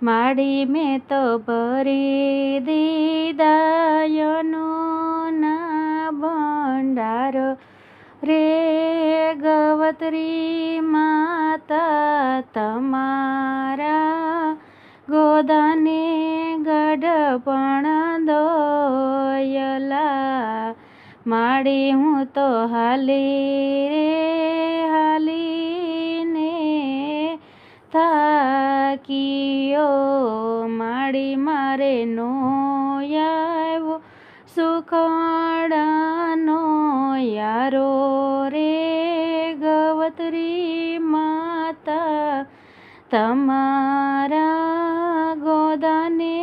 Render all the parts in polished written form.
माड़ी में तो भरी दीदायनो ना भंडार रे गवतरी माता तमारा गोदाने गढ़पण दोयला माड़ी हूँ तो हाली रे हाली ने थाकियो माड़ी मारे नो आव्यो सुखड़ानो यारो रे गवतरी माता तमारा गोदाने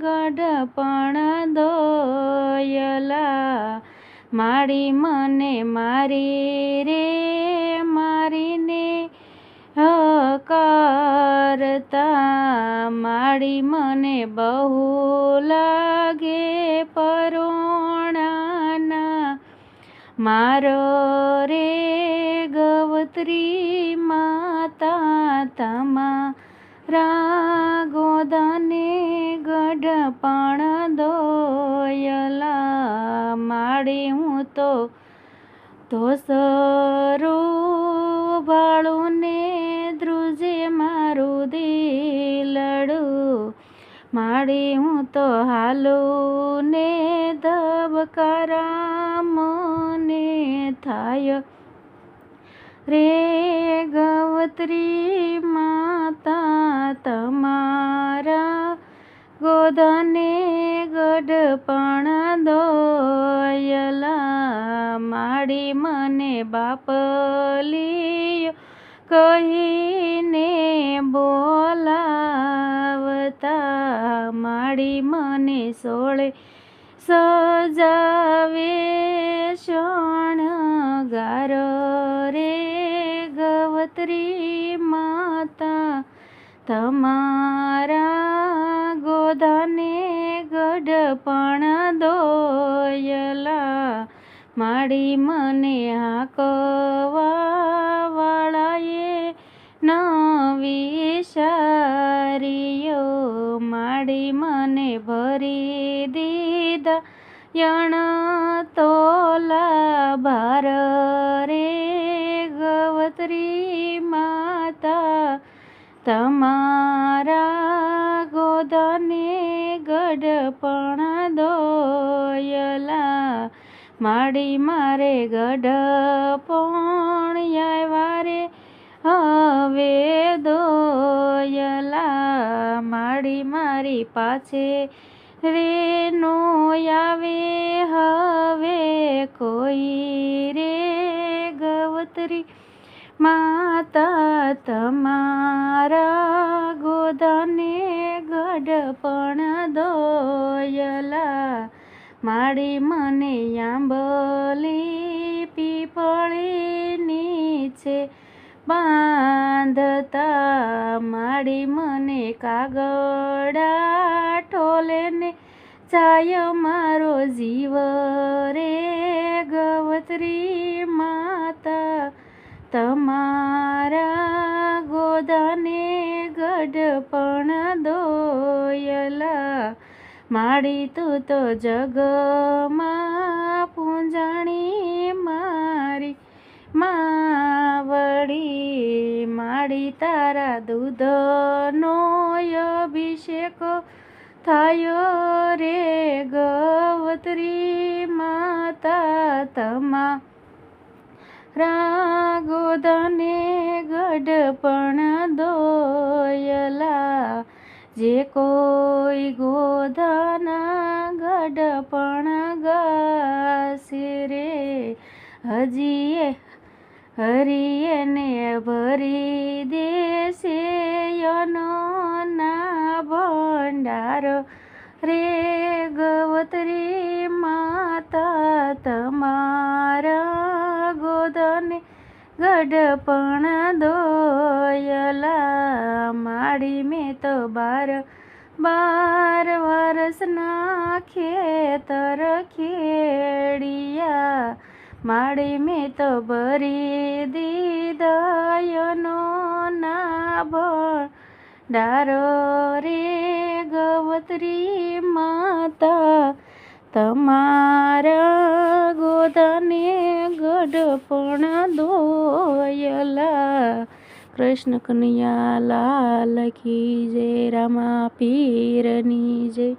गढ़पण दोयला माड़ी मने मारी रे मारीने हकारता माड़ी मने बहु लागे परोणाना मारो रे गवतरी माता तमारा गोदाने गढ़पण दोयला माड़ी हूँ तो सरू भाळू ने द्रुजे मारू दिलड़ू माड़ी हूँ तो हालू ने धबकारा मने थाय रे गवतरी माता तमारा गोदाने गढ़पण दोयला माड़ी मने बापलियो कहीने बोलावता माड़ी मने सोळे सजावे शणगार रे गवतरी माता तमारा गोदाने गढ़पण दोयला माड़ी मने हाकवा वाळाए न विचारियो माड़ी मने भरी दीदा यण तोला भार रे गवतरी माता तमारा गोदाने गढ़पण दोयला माड़ी मारे गढ़पण आव्या हवे दोयला माड़ी मारी पाछे रे नो आवे हवे कोई रे गवतरी माता तमारा गोदाने गढ़पण दोयला माड़ी मने आंबली पीपળી नीचे बांधता माड़ी मने कागड़ा ठोले ने चाय मारो जीव रे गवतरी माता तमारा गोदाने गढ़पण दोयला माड़ी तू तो जगमा पूंजाणी मारी मावड़ी माड़ी तारा दूधनो अभिषेक थायो रे गवतरी माता तमारा गोदाने गढ़पण दोयला जे कोई गोदाना गढ़पण गासे रे हजीए हरिये ने भरी देसे यनो ना भंडार रे गवतरी माता तमारा गोदाने गढ़पण दोयला माड़ी में तो 12 वर्षना खेतर खेड़िया माड़ी में तो भरी दीदयनो ना ડારો રે ગવત્રી માતા તમારા ગોદાને ગઢપણ દોયલા. કૃષ્ણ કનૈયા લાલ કી જય, રામા પીરની જય.